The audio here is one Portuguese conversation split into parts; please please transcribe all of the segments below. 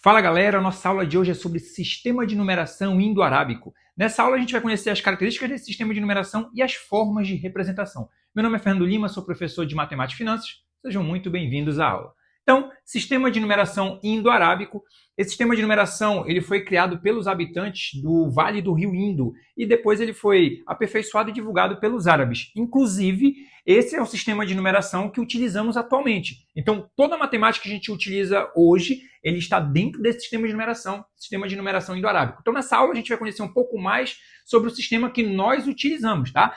Fala galera, a nossa aula de hoje é sobre sistema de numeração indo-arábico. Nessa aula a gente vai conhecer as características desse sistema de numeração e as formas de representação. Meu nome é Fernando Lima, sou professor de Matemática e Finanças. Sejam muito bem-vindos à aula. Então, sistema de numeração indo-arábico. Esse sistema de numeração ele foi criado pelos habitantes do Vale do Rio Indo e depois ele foi aperfeiçoado e divulgado pelos árabes. Inclusive, esse é o sistema de numeração que utilizamos atualmente. Então, toda a matemática que a gente utiliza hoje, ele está dentro desse sistema de numeração indo-arábico. Então, nessa aula, a gente vai conhecer um pouco mais sobre o sistema que nós utilizamos, tá?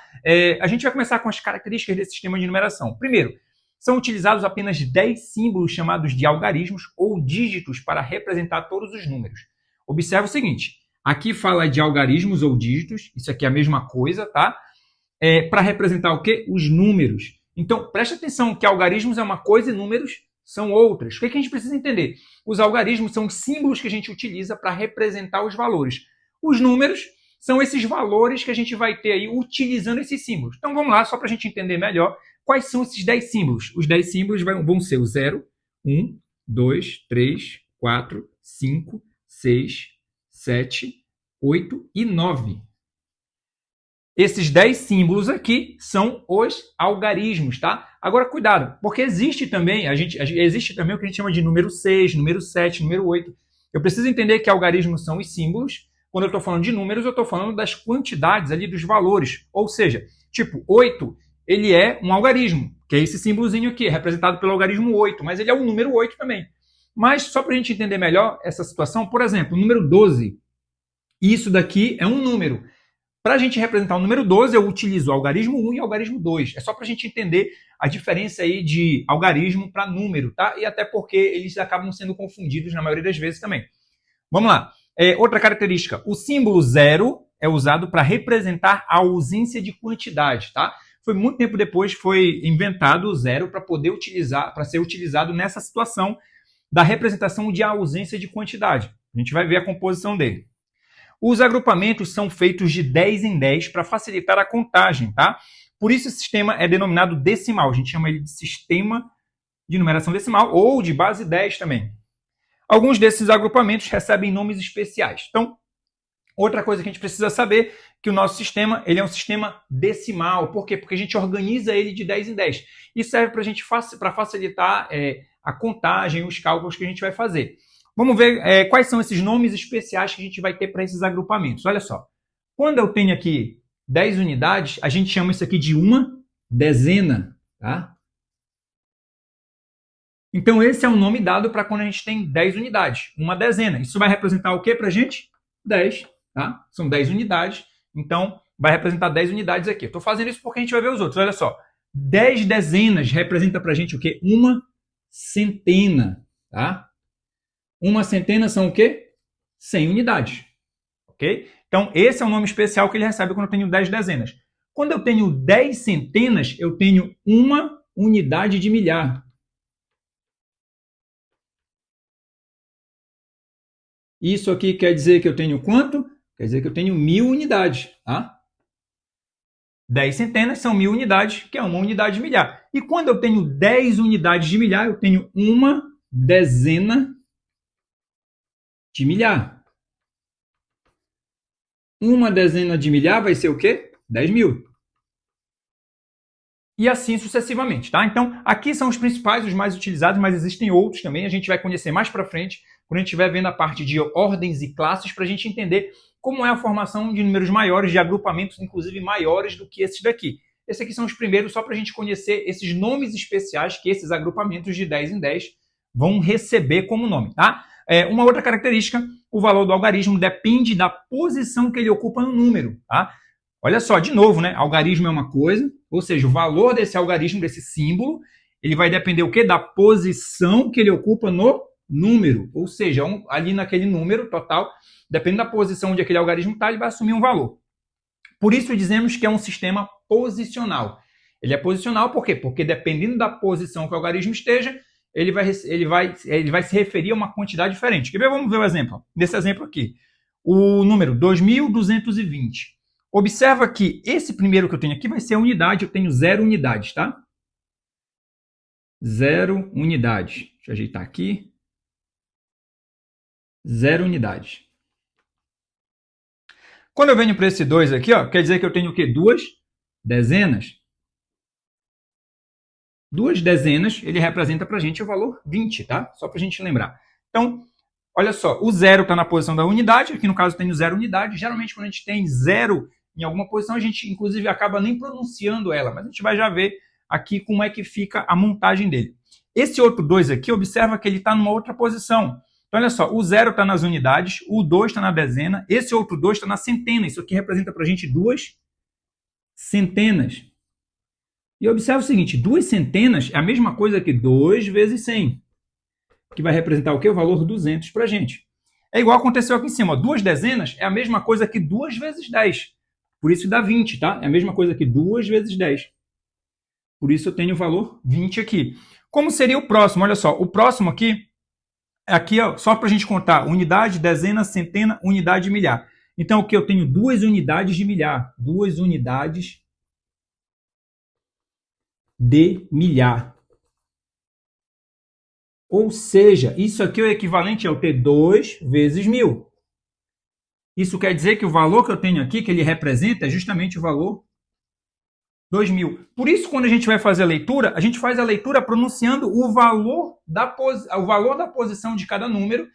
A gente vai começar com as características desse sistema de numeração. Primeiro, são utilizados apenas 10 símbolos chamados de algarismos ou dígitos para representar todos os números. Observe o seguinte, aqui fala de algarismos ou dígitos, isso aqui é a mesma coisa, tá? Para representar o quê? Os números. Então, preste atenção que algarismos é uma coisa e números são outras. O que a gente precisa entender? Os algarismos são os símbolos que a gente utiliza para representar os valores. Os números são esses valores que a gente vai ter aí utilizando esses símbolos. Então, vamos lá, só para a gente entender melhor, quais são esses 10 símbolos? Os 10 símbolos vão ser o 0, 1, 2, 3, 4, 5, 6, 7, 8 e 9. Esses 10 símbolos aqui são os algarismos, tá? Agora, cuidado, porque existe também o que a gente chama de número 6, número 7, número 8. Eu preciso entender que algarismos são os símbolos. Quando eu estou falando de números, eu estou falando das quantidades ali, dos valores. Ou seja, tipo, 8, ele é um algarismo, que é esse símbolozinho aqui, representado pelo algarismo 8, mas ele é o número 8 também. Mas, só para a gente entender melhor essa situação, por exemplo, o número 12, isso daqui é um número. Para a gente representar o número 12, eu utilizo o algarismo 1 e o algarismo 2. É só para a gente entender a diferença aí de algarismo para número, tá? E até porque eles acabam sendo confundidos na maioria das vezes também. Vamos lá. Outra característica, o símbolo 0 é usado para representar a ausência de quantidade, tá? Foi muito tempo depois foi inventado o 0 para poder utilizar, para ser utilizado nessa situação da representação de ausência de quantidade. A gente vai ver a composição dele. Os agrupamentos são feitos de 10 em 10 para facilitar a contagem, tá? Por isso esse sistema é denominado decimal. A gente chama ele de sistema de numeração decimal ou de base 10 também. Alguns desses agrupamentos recebem nomes especiais. Então, outra coisa que a gente precisa saber é que o nosso sistema ele é um sistema decimal. Por quê? Porque a gente organiza ele de 10 em 10. Isso serve para facilitar a contagem, os cálculos que a gente vai fazer. Vamos ver quais são esses nomes especiais que a gente vai ter para esses agrupamentos. Olha só. Quando eu tenho aqui 10 unidades, a gente chama isso aqui de uma dezena, tá? Então, esse é o nome dado para quando a gente tem 10 unidades, uma dezena. Isso vai representar o quê para a gente? 10, tá? São 10 unidades, então vai representar 10 unidades aqui. Estou fazendo isso porque a gente vai ver os outros. Olha só, 10 dezenas representa para a gente o quê? Uma centena, tá? Uma centena são o quê? 100 unidades, ok? Então, esse é o nome especial que ele recebe quando eu tenho 10 dezenas. Quando eu tenho 10 centenas, eu tenho uma unidade de milhar. Isso aqui quer dizer que eu tenho quanto? Quer dizer que eu tenho 1000 unidades, tá? 10 centenas são 1000 unidades, que é uma unidade de milhar. E quando eu tenho 10 unidades de milhar, eu tenho uma dezena de milhar. Uma dezena de milhar vai ser o quê? 10.000. E assim sucessivamente, tá? Então, aqui são os principais, os mais utilizados, mas existem outros também. A gente vai conhecer mais para frente, quando a gente estiver vendo a parte de ordens e classes, para a gente entender como é a formação de números maiores, de agrupamentos, inclusive maiores do que esses daqui. Esses aqui são os primeiros, só para a gente conhecer esses nomes especiais que esses agrupamentos de 10 em 10 vão receber como nome, tá? Uma outra característica, o valor do algarismo depende da posição que ele ocupa no número, tá? Olha só, de novo, né? Algarismo é uma coisa, ou seja, o valor desse algarismo, desse símbolo, ele vai depender o quê? Da posição que ele ocupa no número. Ou seja, ali naquele número total, dependendo da posição onde aquele algarismo está, ele vai assumir um valor. Por isso dizemos que é um sistema posicional. Ele é posicional por quê? Porque dependendo da posição que o algarismo esteja, ele vai se referir a uma quantidade diferente. Quer ver? Vamos ver o exemplo. Nesse exemplo aqui, o número 2220. Observa que esse primeiro que eu tenho aqui vai ser a unidade, eu tenho 0 unidades, tá? 0 unidades. Deixa eu ajeitar aqui. 0 unidades. Quando eu venho para esse 2 aqui, ó, quer dizer que eu tenho o quê? 2 dezenas. 2 dezenas, ele representa para a gente o valor 20, tá? Só para a gente lembrar. Então, olha só, o 0 está na posição da unidade, aqui no caso eu tenho 0 unidade. Geralmente, quando a gente tem 0 em alguma posição, a gente, inclusive, acaba nem pronunciando ela, mas a gente vai já ver aqui como é que fica a montagem dele. Esse outro 2 aqui, observa que ele está numa outra posição. Então, olha só, o 0 está nas unidades, o 2 está na dezena, esse outro 2 está na centena. Isso aqui representa para a gente 2 centenas. E observa o seguinte, 2 centenas é a mesma coisa que 2 vezes 100, que vai representar o quê? O valor 200 para a gente. É igual aconteceu aqui em cima. 2 dezenas é a mesma coisa que 2 vezes 10. Por isso dá 20, tá? É a mesma coisa que 2 vezes 10. Por isso eu tenho o valor 20 aqui. Como seria o próximo? Olha só, o próximo aqui, ó, só para a gente contar, unidade, dezena, centena, unidade e milhar. Então, aqui eu tenho 2 unidades de milhar. 2 unidades de milhar. Ou seja, isso aqui é o equivalente ao ter 2 vezes 1000. Isso quer dizer que o valor que eu tenho aqui, que ele representa, é justamente o valor 2000. Por isso, quando a gente vai fazer a leitura, a gente faz a leitura pronunciando o valor da posição de cada número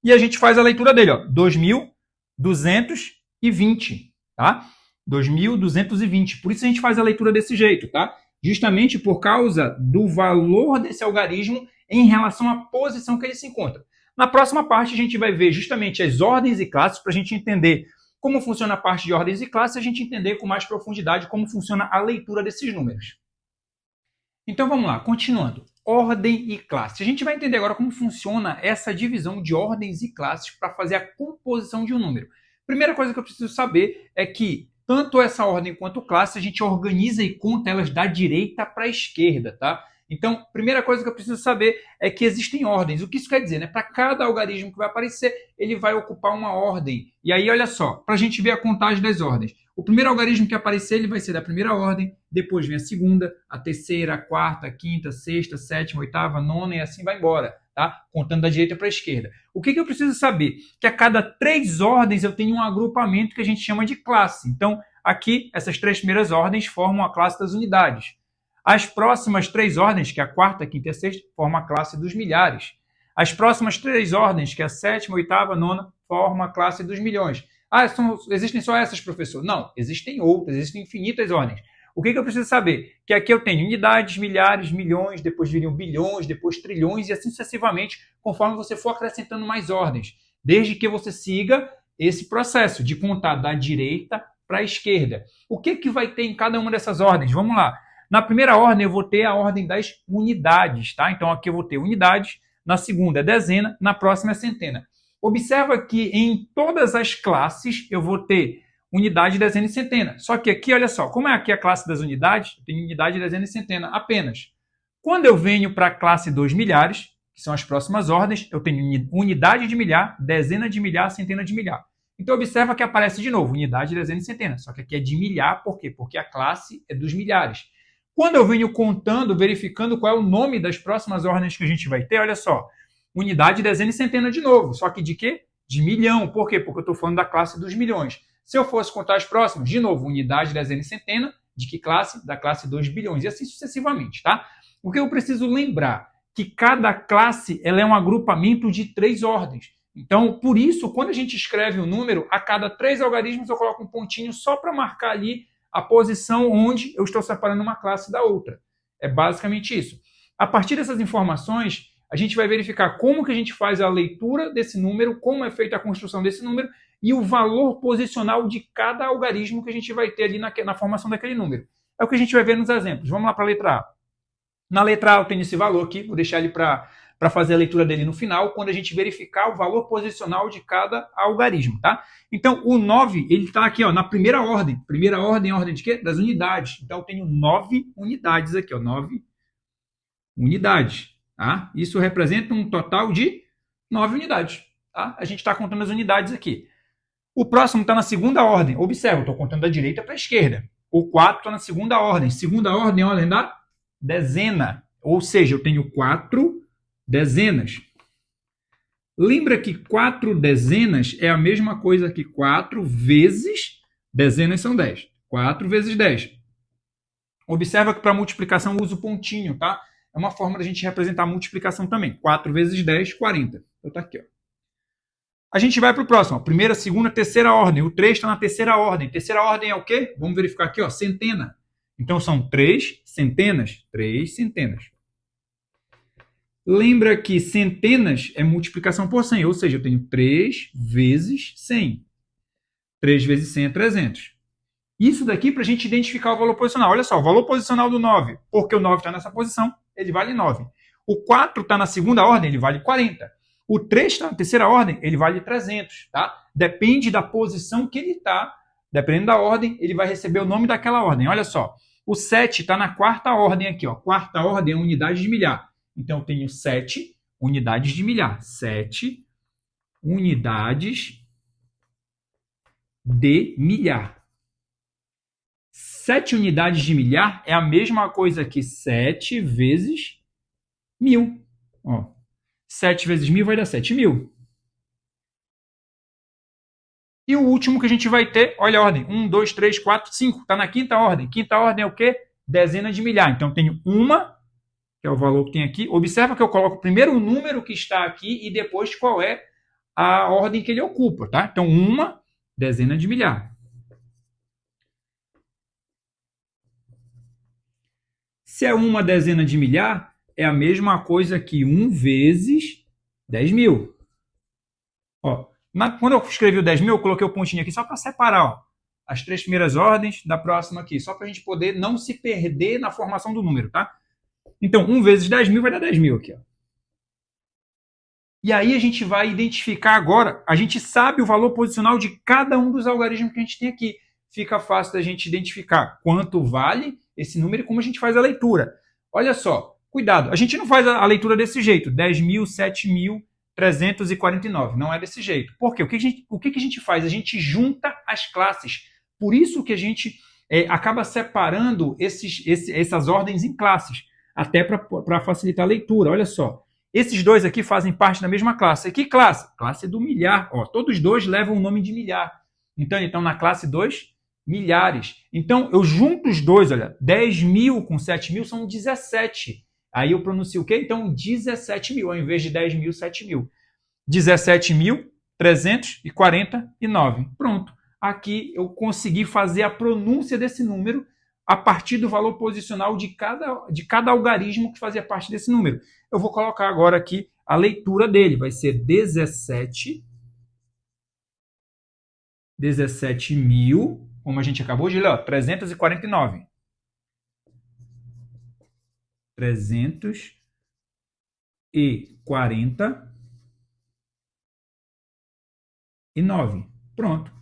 e a gente faz a leitura dele, ó, 2220, tá? 2220. Por isso a gente faz a leitura desse jeito, tá? Justamente por causa do valor desse algarismo em relação à posição que ele se encontra. Na próxima parte, a gente vai ver justamente as ordens e classes para a gente entender como funciona a parte de ordens e classes, a gente entender com mais profundidade como funciona a leitura desses números. Então vamos lá, continuando. Ordem e classe. A gente vai entender agora como funciona essa divisão de ordens e classes para fazer a composição de um número. Primeira coisa que eu preciso saber é que tanto essa ordem quanto classe a gente organiza e conta elas da direita para a esquerda, tá? Então, primeira coisa que eu preciso saber é que existem ordens. O que isso quer dizer? Né? Para cada algarismo que vai aparecer, ele vai ocupar uma ordem. E aí, olha só, para a gente ver a contagem das ordens. O primeiro algarismo que aparecer, ele vai ser da primeira ordem, depois vem a segunda, a terceira, a quarta, a quinta, a sexta, a sétima, a oitava, a nona e assim vai embora, tá? Contando da direita para a esquerda. O que eu preciso saber? Que a cada 3 ordens eu tenho um agrupamento que a gente chama de classe. Então, aqui, essas 3 primeiras ordens formam a classe das unidades. As próximas 3 ordens, que é a quarta, a quinta e a sexta, formam a classe dos milhares. As próximas 3 ordens, que é a sétima, a oitava, a nona, formam a classe dos milhões. Ah, existem só essas, professor? Não, existem outras, existem infinitas ordens. O que eu preciso saber? Que aqui eu tenho unidades, milhares, milhões, depois viriam bilhões, depois trilhões e assim sucessivamente, conforme você for acrescentando mais ordens. Desde que você siga esse processo de contar da direita para a esquerda. O que vai ter em cada uma dessas ordens? Vamos lá. Na primeira ordem, eu vou ter a ordem das unidades, tá? Então, aqui eu vou ter unidades, na segunda é dezena, na próxima é centena. Observa que em todas as classes eu vou ter unidade, dezena e centena. Só que aqui, olha só, como é aqui a classe das unidades, eu tenho unidade, dezena e centena apenas. Quando eu venho para a classe dos milhares, que são as próximas ordens, eu tenho unidade de milhar, dezena de milhar, centena de milhar. Então, observa que aparece de novo, unidade, dezena e centena. Só que aqui é de milhar, por quê? Porque a classe é dos milhares. Quando eu venho contando, verificando qual é o nome das próximas ordens que a gente vai ter, olha só, unidade, dezena e centena de novo. Só que de quê? De milhão. Por quê? Porque eu estou falando da classe dos milhões. Se eu fosse contar as próximas, de novo, unidade, dezena e centena, de que classe? Da classe 2 bilhões. E assim sucessivamente, tá? O que eu preciso lembrar? Que cada classe ela é um agrupamento de 3 ordens. Então, por isso, quando a gente escreve um número, a cada 3 algarismos eu coloco um pontinho só para marcar ali a posição onde eu estou separando uma classe da outra. É basicamente isso. A partir dessas informações, a gente vai verificar como que a gente faz a leitura desse número, como é feita a construção desse número e o valor posicional de cada algarismo que a gente vai ter ali na formação daquele número. É o que a gente vai ver nos exemplos. Vamos lá para a letra A. Na letra A eu tenho esse valor aqui, vou deixar ele para fazer a leitura dele no final, quando a gente verificar o valor posicional de cada algarismo, tá? Então, o 9, ele está aqui, ó, na primeira ordem. Primeira ordem, ordem de quê? Das unidades. Então, eu tenho 9 unidades aqui, ó, 9 unidades, tá? Isso representa um total de 9 unidades, tá? A gente está contando as unidades aqui. O próximo está na segunda ordem. Observa, estou contando da direita para a esquerda. O 4 está na segunda ordem. Segunda ordem, ordem da dezena. Ou seja, eu tenho 4 dezenas. Lembra que 4 dezenas é a mesma coisa que 4 vezes, dezenas são 10. 4 vezes 10. Observa que para multiplicação eu uso o pontinho, tá? É uma forma da gente representar a multiplicação também. 4 vezes 10, 40. Então tá aqui, ó. A gente vai para o próximo. Ó. Primeira, segunda, terceira ordem. O 3 está na terceira ordem. Terceira ordem é o quê? Vamos verificar aqui, ó, centena. Então são 3 centenas. 3 centenas. Lembra que centenas é multiplicação por 100, ou seja, eu tenho 3 vezes 100. 3 vezes 100 é 300. Isso daqui para a gente identificar o valor posicional. Olha só, o valor posicional do 9, porque o 9 está nessa posição, ele vale 9. O 4 está na segunda ordem, ele vale 40. O 3 está na terceira ordem, ele vale 300. Tá? Depende da posição que ele está, dependendo da ordem, ele vai receber o nome daquela ordem. Olha só, o 7 está na quarta ordem aqui. Ó. Quarta ordem é unidade de milhar. Então, eu tenho 7 unidades de milhar. 7 unidades de milhar. 7 unidades de milhar é a mesma coisa que 7 vezes 1000. Ó, 7 vezes 1000 vai dar 7.000. E o último que a gente vai ter, olha a ordem, 1, 2, 3, 4, 5. Está na quinta ordem. Quinta ordem é o quê? Dezena de milhar. Então, eu tenho uma, que é o valor que tem aqui. Observa que eu coloco primeiro o número que está aqui e depois qual é a ordem que ele ocupa. Tá? Então, uma dezena de milhar. Se é uma dezena de milhar, é a mesma coisa que 1 vezes 10.000. Ó, quando eu escrevi o 10.000, eu coloquei o pontinho aqui só para separar ó, as 3 primeiras ordens da próxima aqui, só para a gente poder não se perder na formação do número, tá? Então, 1 vezes 10.000 vai dar 10.000 aqui. Ó. E aí a gente vai identificar agora, a gente sabe o valor posicional de cada um dos algarismos que a gente tem aqui. Fica fácil da gente identificar quanto vale esse número e como a gente faz a leitura. Olha só, cuidado, a gente não faz a leitura desse jeito, 10.000, 7.349, não é desse jeito. Por quê? O que a gente faz? A gente junta as classes. Por isso que a gente acaba separando essas ordens em classes, até para facilitar a leitura. Olha só, esses dois aqui fazem parte da mesma classe. E que classe? Classe do milhar. Ó, todos dois levam o nome de milhar. Então, eles estão na classe 2, milhares. Então, eu junto os dois, olha, 10.000 com 7.000 são 17. Aí eu pronuncio o quê? Então, 17.000, ao invés de 10.000, 7.000. 17.349. Pronto. Aqui eu consegui fazer a pronúncia desse número a partir do valor posicional de cada algarismo que fazia parte desse número. Eu vou colocar agora aqui a leitura dele. Vai ser 17.000, como a gente acabou de ler, ó, 349. 349. Pronto.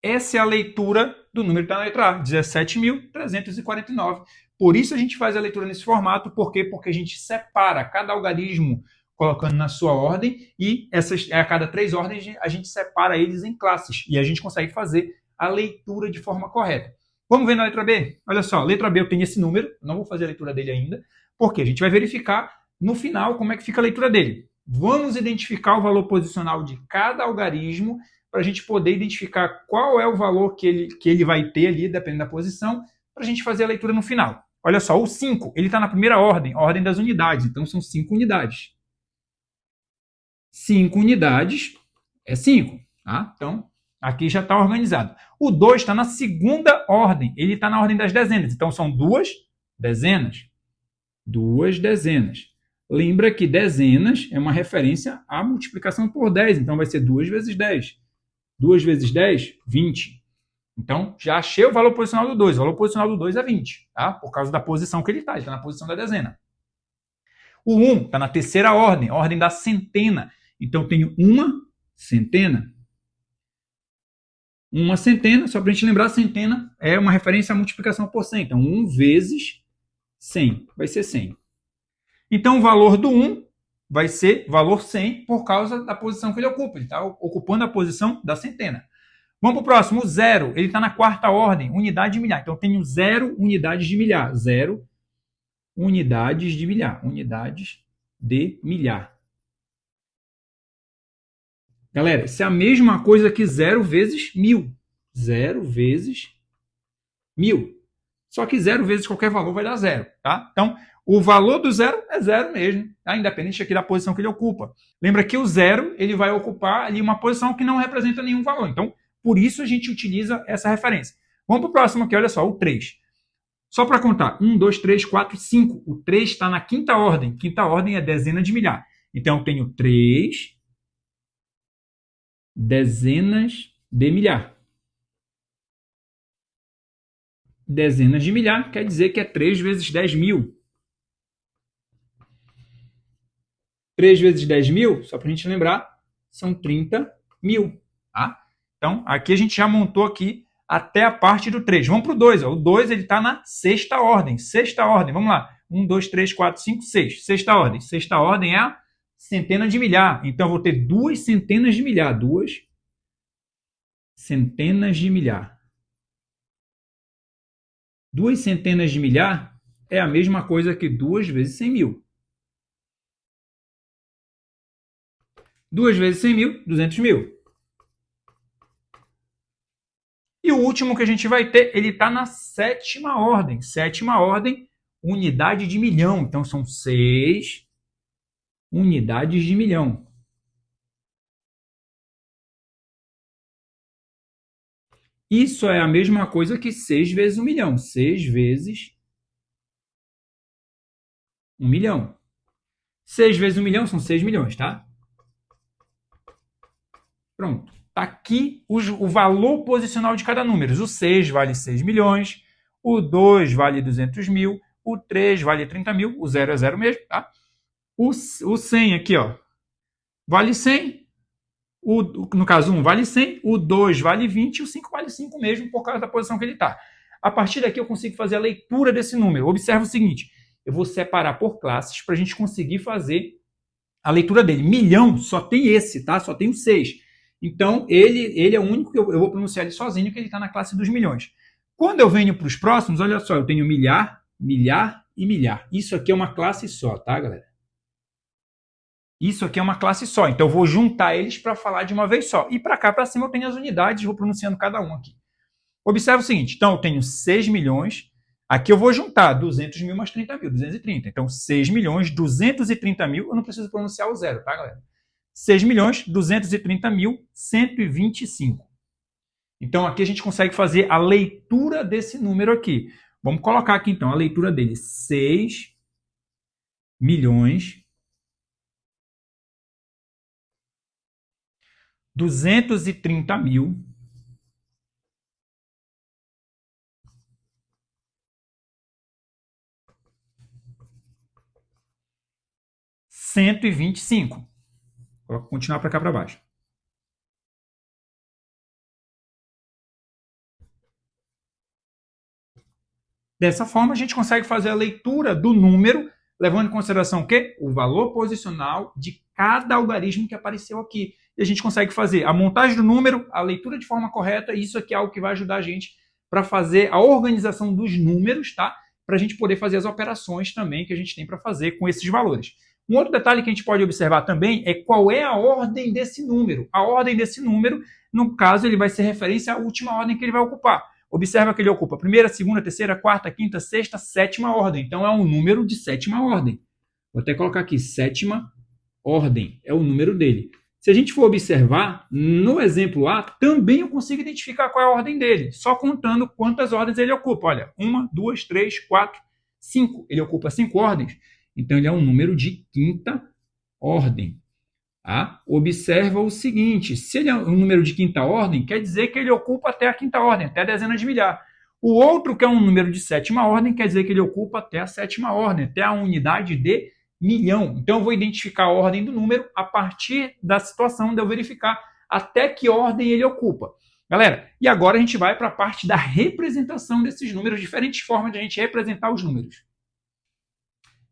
Essa é a leitura do número que está na letra A, 17.349. Por isso a gente faz a leitura nesse formato. Por quê? Porque a gente separa cada algarismo colocando na sua ordem e a cada 3 ordens a gente separa eles em classes e a gente consegue fazer a leitura de forma correta. Vamos ver na letra B? Olha só, letra B eu tenho esse número, não vou fazer a leitura dele ainda, porque a gente vai verificar no final como é que fica a leitura dele. Vamos identificar o valor posicional de cada algarismo para a gente poder identificar qual é o valor que ele vai ter ali, dependendo da posição, para a gente fazer a leitura no final. Olha só, o 5, ele está na primeira ordem, a ordem das unidades, então são 5 unidades. 5 unidades é 5, tá? Então, aqui já está organizado. O 2 está na segunda ordem, ele está na ordem das dezenas, então são 2 dezenas. 2 dezenas. Lembra que dezenas é uma referência à multiplicação por 10, então vai ser 2 vezes 10. 2 vezes 10, 20. Então, já achei o valor posicional do 2. O valor posicional do 2 é 20, tá? Por causa da posição que ele está na posição da dezena. O 1 está na terceira ordem, a ordem da centena. Então, eu tenho uma centena. Uma centena, só para a gente lembrar, centena é uma referência à multiplicação por 100. Então, 1 vezes 100, vai ser 100. Então, o valor do 1 vai ser valor 100 por causa da posição que ele ocupa. Ele está ocupando a posição da centena. Vamos para o próximo, o 0. Ele está na quarta ordem, unidade de milhar. Então, eu tenho 0 unidades de milhar. 0 unidades de milhar. Unidades de milhar. Galera, isso é a mesma coisa que 0 vezes 1000. 0 vezes 1000. Só que 0 vezes qualquer valor vai dar 0, tá? Então, o valor do 0 é 0 mesmo, tá? Independente aqui da posição que ele ocupa. Lembra que o 0 ele vai ocupar ali uma posição que não representa nenhum valor. Então, por isso a gente utiliza essa referência. Vamos para o próximo aqui, olha só, o 3. Só para contar, 1, 2, 3, 4, 5. O 3 está na quinta ordem. Quinta ordem é dezena de milhar. Então, eu tenho 3 dezenas de milhar. Dezenas de milhar quer dizer que é 3 vezes 10 mil. 3 vezes 10 mil, só para a gente lembrar, são 30 mil. Tá? Então, aqui a gente já montou aqui até a parte do 3. Vamos para o 2. Ó. O 2 está na sexta ordem. Sexta ordem, vamos lá. 1, 2, 3, 4, 5, 6. Sexta ordem. Sexta ordem é a centena de milhar. Então, eu vou ter 2 centenas de milhar. 2 centenas de milhar. 2 centenas de milhar é a mesma coisa que 2 vezes 100 mil. 2 vezes 100 mil, 200 mil. E o último que a gente vai ter, ele está na sétima ordem. Sétima ordem, unidade de milhão. Então, são 6 unidades de milhão. Isso é a mesma coisa que 6 vezes 1 milhão. 6 vezes 1 milhão. 6 vezes 1 milhão são 6 milhões, tá? Pronto. Está aqui o valor posicional de cada número. O 6 vale 6 milhões, o 2 vale 200 mil, o 3 vale 30 mil, o 0 é 0 mesmo, tá? O 100 aqui, ó, vale 100, no caso 1 vale 100, o 2 vale 20 e o 5 vale 5 mesmo por causa da posição que ele está. A partir daqui eu consigo fazer a leitura desse número. Observa o seguinte, eu vou separar por classes para a gente conseguir fazer a leitura dele. Milhão só tem esse, tá? Só tem o 6. Então, ele é o único que eu vou pronunciar ele sozinho, que ele está na classe dos milhões. Quando eu venho para os próximos, olha só, eu tenho milhar, milhar e milhar. Isso aqui é uma classe só, tá, galera? Isso aqui é uma classe só. Então, eu vou juntar eles para falar de uma vez só. E para cá, para cima, eu tenho as unidades, vou pronunciando cada um aqui. Observe o seguinte, então, eu tenho 6 milhões. Aqui eu vou juntar 200 mil mais 30 mil, 230. Então, 6 milhões, 230 mil, eu não preciso pronunciar o zero, tá, galera? 6 milhões, 230 mil, 125. Então, aqui a gente consegue fazer a leitura desse número aqui. Vamos colocar aqui, então, a leitura dele. 6 milhões, 230 mil, 125. Vou continuar para cá para baixo. Dessa forma, a gente consegue fazer a leitura do número, levando em consideração o quê? O valor posicional de cada algarismo que apareceu aqui. E a gente consegue fazer a montagem do número, a leitura de forma correta, e isso aqui é algo que vai ajudar a gente para fazer a organização dos números, tá? Para a gente poder fazer as operações também que a gente tem para fazer com esses valores. Um outro detalhe que a gente pode observar também é qual é a ordem desse número. A ordem desse número, no caso, ele vai ser referência à última ordem que ele vai ocupar. Observa que ele ocupa primeira, segunda, terceira, quarta, quinta, sexta, sétima ordem. Então, é um número de sétima ordem. Vou até colocar aqui, sétima ordem. É o número dele. Se a gente for observar, no exemplo A, também eu consigo identificar qual é a ordem dele, só contando quantas ordens ele ocupa. Olha, 1, 2, 3, 4, 5. Ele ocupa 5 ordens. Então, ele é um número de quinta ordem. Tá? Observa o seguinte, se ele é um número de quinta ordem, quer dizer que ele ocupa até a quinta ordem, até a dezena de milhar. O outro, que é um número de sétima ordem, quer dizer que ele ocupa até a sétima ordem, até a unidade de milhão. Então, eu vou identificar a ordem do número a partir da situação de eu verificar até que ordem ele ocupa. Galera, e agora a gente vai para a parte da representação desses números, diferentes formas de a gente representar os números.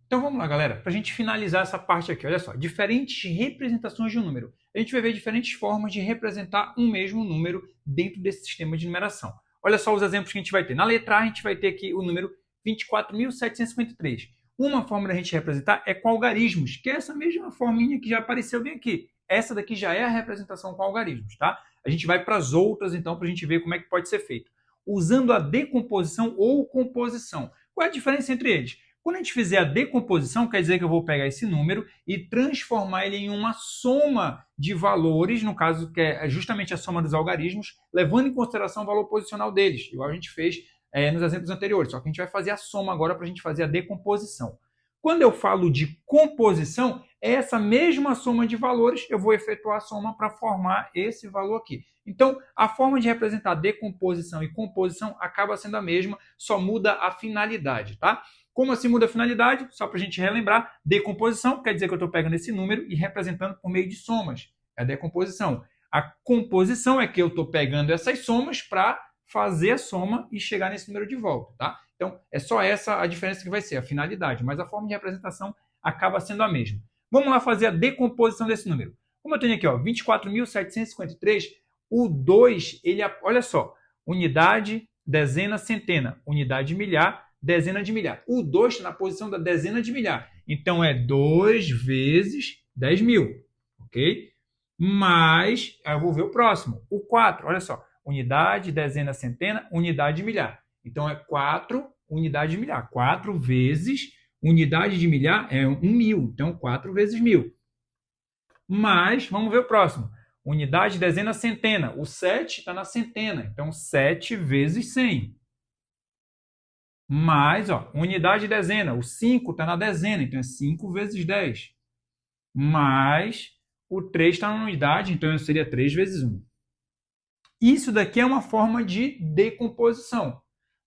Então vamos lá, galera, para a gente finalizar essa parte aqui, olha só, diferentes representações de um número. A gente vai ver diferentes formas de representar um mesmo número dentro desse sistema de numeração. Olha só os exemplos que a gente vai ter. Na letra A, a gente vai ter aqui o número 24.753. Uma forma da gente representar é com algarismos, que é essa mesma forminha que já apareceu bem aqui. essa daqui já é a representação com algarismos, tá? A gente vai para as outras, então, para a gente ver como é que pode ser feito. Usando a decomposição ou composição. Qual é a diferença entre eles? Quando a gente fizer a decomposição, quer dizer que eu vou pegar esse número e transformar ele em uma soma de valores, no caso que é justamente a soma dos algarismos, levando em consideração o valor posicional deles, igual a gente fez nos exemplos anteriores, só que a gente vai fazer a soma agora para a gente fazer a decomposição. Quando eu falo de composição, é essa mesma soma de valores, eu vou efetuar a soma para formar esse valor aqui. Então, a forma de representar decomposição e composição acaba sendo a mesma, só muda a finalidade, tá? Como assim muda a finalidade? Só para a gente relembrar, decomposição quer dizer que eu estou pegando esse número e representando por meio de somas. É a decomposição. A composição é que eu estou pegando essas somas para fazer a soma e chegar nesse número de volta, tá? Então, é só essa a diferença que vai ser, a finalidade, mas a forma de representação acaba sendo a mesma. Vamos lá fazer a decomposição desse número. Como eu tenho aqui, ó, 24.753, o 2, ele, olha só, unidade, dezena, centena, unidade milhar, dezena de milhar. O 2 está na posição da dezena de milhar. Então, é 2 vezes 10 mil, ok? Mas, eu vou ver o próximo. O 4, olha só, unidade, dezena, centena, unidade de milhar. Então, é 4 unidade de milhar. 4 vezes unidade de milhar é 1.000. Então, 4 vezes 1.000. Mas, vamos ver o próximo. Unidade, dezena, centena. O 7 está na centena. Então, 7 vezes 100. Mais, ó, unidade de dezena. O 5 está na dezena. Então, é 5 vezes 10. Mais, o 3 está na unidade. Então, seria 3 vezes 1. Isso daqui é uma forma de decomposição.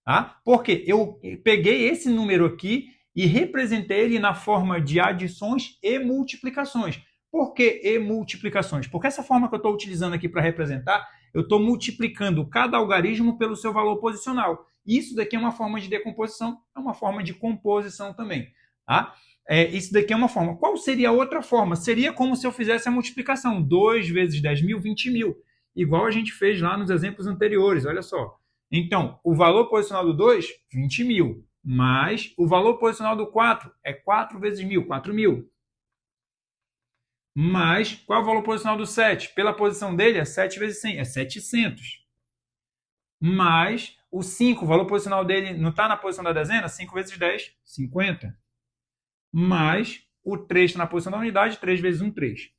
Tá? Porque eu peguei esse número aqui e representei ele na forma de adições e multiplicações. Por que e multiplicações? Porque essa forma que eu estou utilizando aqui para representar, eu estou multiplicando cada algarismo pelo seu valor posicional. Isso daqui é uma forma de decomposição, é uma forma de composição também. Tá? Isso daqui é uma forma. Qual seria a outra forma? Seria como se eu fizesse a multiplicação. 2 vezes 10 mil, 20 mil. Igual a gente fez lá nos exemplos anteriores, olha só. Então, o valor posicional do 2, 20 mil. Mais o valor posicional do 4 é 4 vezes 1.000, 4.000. Mais, qual é o valor posicional do 7? Pela posição dele, é 7 vezes 100, é 700. Mais o 5, o valor posicional dele não está na posição da dezena? 5 vezes 10, 50. Mais o 3 está na posição da unidade, 3 vezes 1, 3.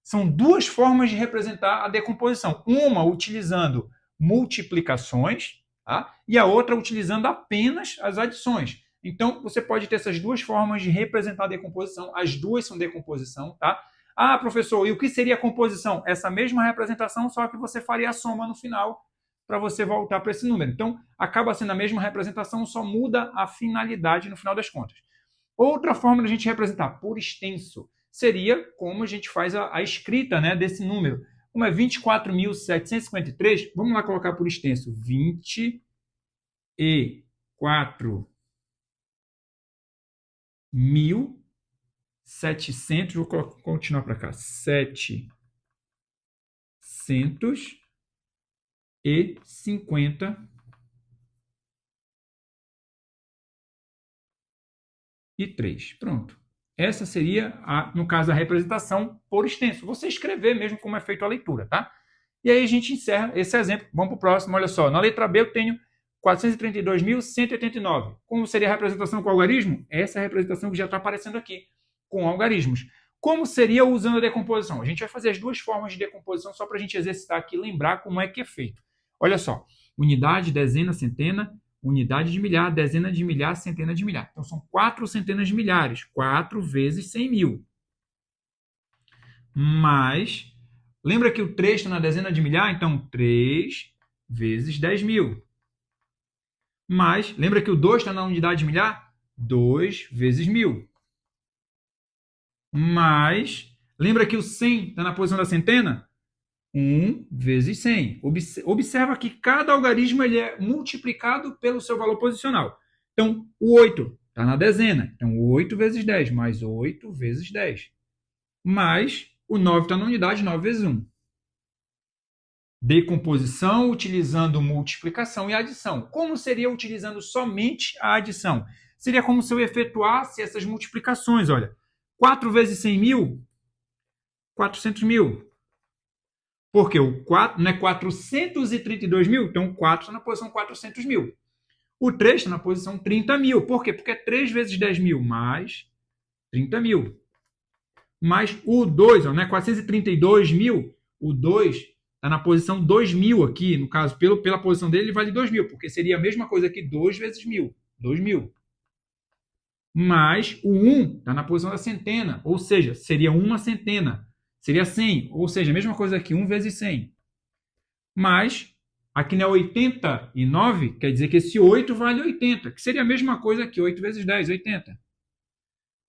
São duas formas de representar a decomposição. Uma utilizando multiplicações, tá? E a outra utilizando apenas as adições. Então, você pode ter essas duas formas de representar a decomposição. As duas são decomposição, tá? Ah, professor, e o que seria a composição? Essa mesma representação, só que você faria a soma no final para você voltar para esse número. Então, acaba sendo a mesma representação, só muda a finalidade no final das contas. Outra forma de a gente representar por extenso seria como a gente faz a escrita, né, desse número. Como é 24.753, vamos lá colocar por extenso. 24.700, vou continuar para cá. 753. Pronto. Essa seria, no caso, a representação por extenso. Você escrever mesmo como é feita a leitura, tá? E aí a gente encerra esse exemplo. Vamos para o próximo. Olha só, na letra B eu tenho 432.189. Como seria a representação com algarismo? Essa é a representação que já está aparecendo aqui, com algarismos. Como seria usando a decomposição? A gente vai fazer as duas formas de decomposição só para a gente exercitar aqui e lembrar como é que é feito. Olha só, unidade, dezena, centena, unidade de milhar, dezena de milhar, centena de milhar. Então, são 4 centenas de milhares. 4 vezes 100 mil. Mais, lembra que o 3 está na dezena de milhar? Então, 3 vezes 10 mil. Mais, lembra que o 2 está na unidade de milhar? 2 vezes 1.000. Mais, lembra que o 100 está na posição da centena? 1 vezes 100. Observa que cada algarismo ele é multiplicado pelo seu valor posicional. Então, o 8 está na dezena. Então, 8 vezes 10, mais 8 vezes 10. Mais, o 9 está na unidade, 9 vezes 1. Decomposição utilizando multiplicação e adição. Como seria utilizando somente a adição? Seria como se eu efetuasse essas multiplicações. Olha, 4 vezes 100 mil 400 mil. Porque o 4 não é 432 mil? Então, o 4 está na posição 400 mil. O 3 está na posição 30 mil. Por quê? Porque é 3 vezes 10 mil mais 30 mil. Mais o 2, não é 432 mil. O 2 está na posição 2 mil aqui. No caso, pela posição dele, ele vale 2 mil. Porque seria a mesma coisa que 2 vezes 1.000. 2 mil. Mais o 1 está na posição da centena. Ou seja, seria uma centena. Seria 100. Ou seja, a mesma coisa aqui, 1 vezes 100. Mas aqui não é 89, quer dizer que esse 8 vale 80, que seria a mesma coisa que 8 vezes 10, 80.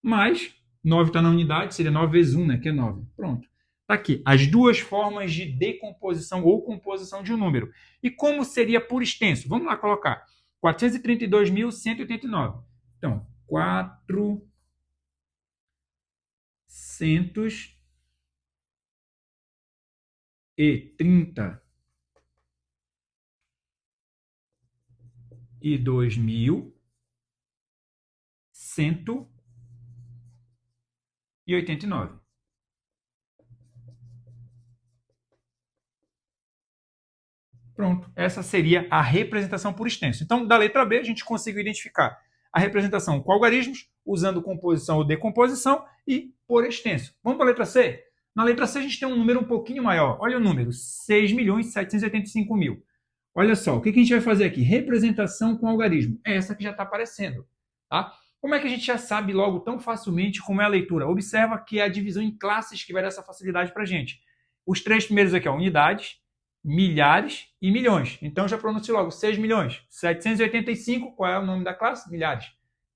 Mas 9 está na unidade, seria 9 vezes 1, né, que é 9. Pronto. Está aqui as duas formas de decomposição ou composição de um número. E como seria por extenso? Vamos lá colocar 432.189. Então, 432.189. Pronto, essa seria a representação por extenso. Então, da letra B, a gente conseguiu identificar a representação com algarismos, usando composição ou decomposição, e por extenso. Vamos para a letra C? Na letra C, a gente tem um número um pouquinho maior. Olha o número, 6.785.000. Olha só, o que a gente vai fazer aqui? Representação com algarismo. É essa que já está aparecendo. Tá? Como é que a gente já sabe logo tão facilmente como é a leitura? Observa que é a divisão em classes que vai dar essa facilidade para a gente. Os três primeiros aqui, ó, unidades, milhares e milhões. Então, já pronuncio logo 6 milhões. 785, qual é o nome da classe? Milhares.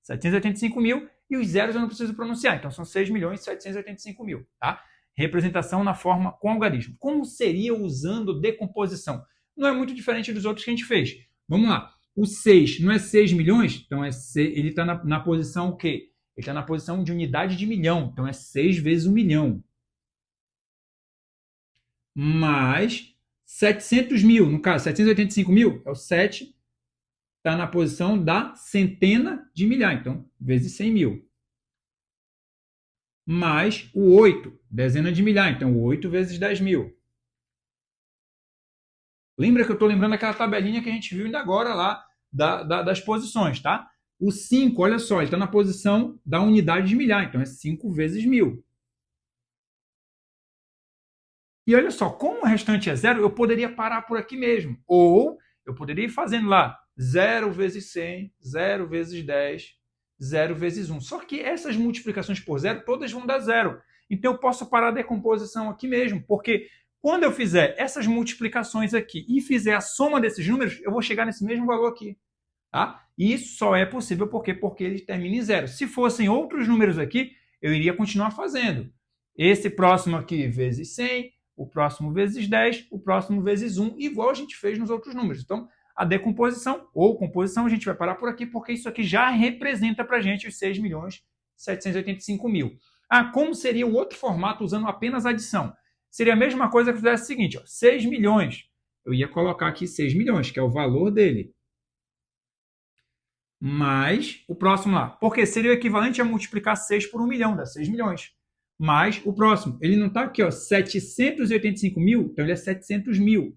785 mil, e os zeros eu não preciso pronunciar. Então, são 6 milhões e 785 mil. Tá? Representação na forma com algarismo. Como seria usando decomposição? Não é muito diferente dos outros que a gente fez. Vamos lá. O 6 não é 6 milhões? Então, ele está na posição o quê? Ele está na posição de unidade de milhão. Então, é 6 vezes 1 milhão. Mais 700 mil, no caso, 785 mil, é o 7, está na posição da centena de milhar, então, vezes 100 mil. Mais o 8, dezena de milhar, então, 8 vezes 10 mil. Lembra que eu estou lembrando aquela tabelinha que a gente viu ainda agora lá, das posições, tá? O 5, olha só, ele está na posição da unidade de milhar, então, é 5 vezes 1000. E olha só, como o restante é zero, eu poderia parar por aqui mesmo. Ou eu poderia ir fazendo lá 0 vezes 100, 0 vezes 10, 0 vezes 1. Só que essas multiplicações por zero, todas vão dar zero. Então eu posso parar a decomposição aqui mesmo, porque quando eu fizer essas multiplicações aqui e fizer a soma desses números, eu vou chegar nesse mesmo valor aqui. Tá? E isso só é possível porque ele termina em zero. Se fossem outros números aqui, eu iria continuar fazendo. Esse próximo aqui vezes 100, o próximo vezes 10, o próximo vezes 1, igual a gente fez nos outros números. Então, a decomposição ou composição, a gente vai parar por aqui, porque isso aqui já representa para a gente os 6.785.000. Ah, como seria o outro formato usando apenas adição? Seria a mesma coisa que eu fizesse o seguinte, ó, 6 milhões. Eu ia colocar aqui 6 milhões, que é o valor dele. Mais o próximo lá. Porque seria o equivalente a multiplicar 6 por 1 milhão, dá 6 milhões. Mais o próximo. Ele não está aqui, ó, 785 mil, então ele é 700 mil.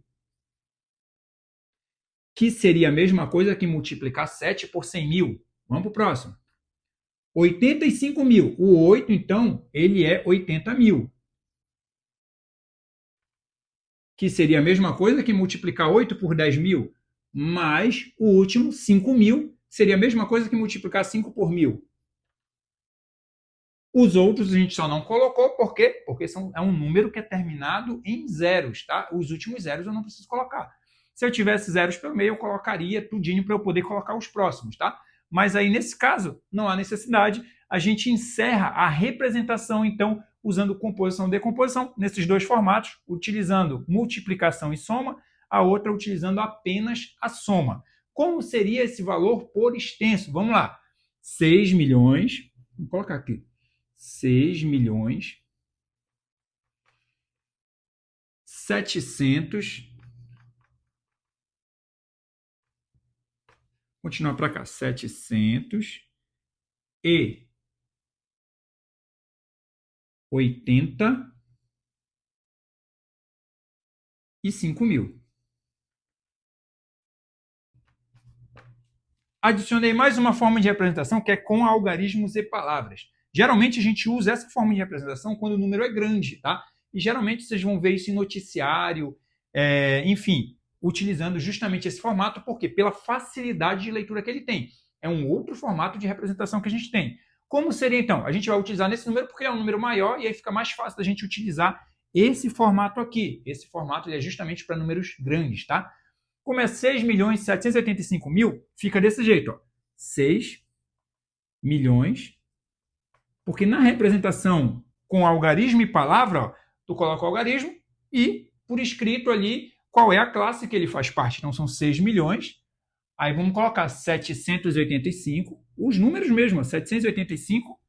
Que seria a mesma coisa que multiplicar 7 por 100 mil. Vamos para o próximo. 85 mil. O 8, então, ele é 80 mil. Que seria a mesma coisa que multiplicar 8 por 10 mil. Mais o último, 5 mil, seria a mesma coisa que multiplicar 5 por 1000. Os outros a gente só não colocou, por quê? Porque é um número que é terminado em zeros, tá? Os últimos zeros eu não preciso colocar. Se eu tivesse zeros pelo meio, eu colocaria tudinho para eu poder colocar os próximos, tá? Mas aí, nesse caso, não há necessidade. A gente encerra a representação, então, usando composição e decomposição, nesses dois formatos, utilizando multiplicação e soma, a outra utilizando apenas a soma. Como seria esse valor por extenso? Vamos lá. 6 milhões, vou colocar aqui, 6 milhões 700, continuar para cá, 780 e 5.000. Adicionei mais uma forma de representação que é com algarismos e palavras. Geralmente a gente usa essa forma de representação quando o número é grande, tá? E geralmente vocês vão ver isso em noticiário, enfim, utilizando justamente esse formato, porque pela facilidade de leitura que ele tem. É um outro formato de representação que a gente tem. Como seria então? A gente vai utilizar nesse número porque é um número maior e aí fica mais fácil da gente utilizar esse formato aqui. Esse formato ele é justamente para números grandes, tá? Como é 6.785.000, fica desse jeito, ó. 6 milhões, porque na representação com algarismo e palavra, ó, tu coloca o algarismo e por escrito ali qual é a classe que ele faz parte. Então são 6 milhões. Aí vamos colocar 785, os números mesmo, ó, 785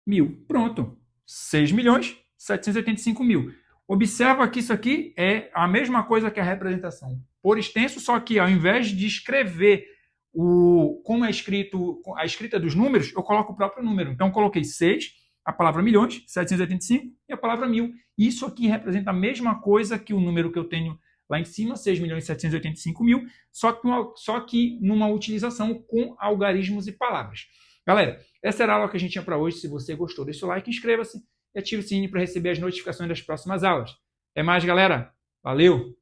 mil. Pronto. 6 milhões, 785 mil. Observa que isso aqui é a mesma coisa que a representação por extenso, só que ao invés de escrever como é escrito a escrita dos números, eu coloco o próprio número. Então, coloquei 6, a palavra milhões, 785 e a palavra mil. Isso aqui representa a mesma coisa que o número que eu tenho lá em cima, 6.785.000, só que numa utilização com algarismos e palavras. Galera, essa era a aula que a gente tinha para hoje. Se você gostou, deixa o like, inscreva-se e ative o sininho para receber as notificações das próximas aulas. Até mais, galera. Valeu!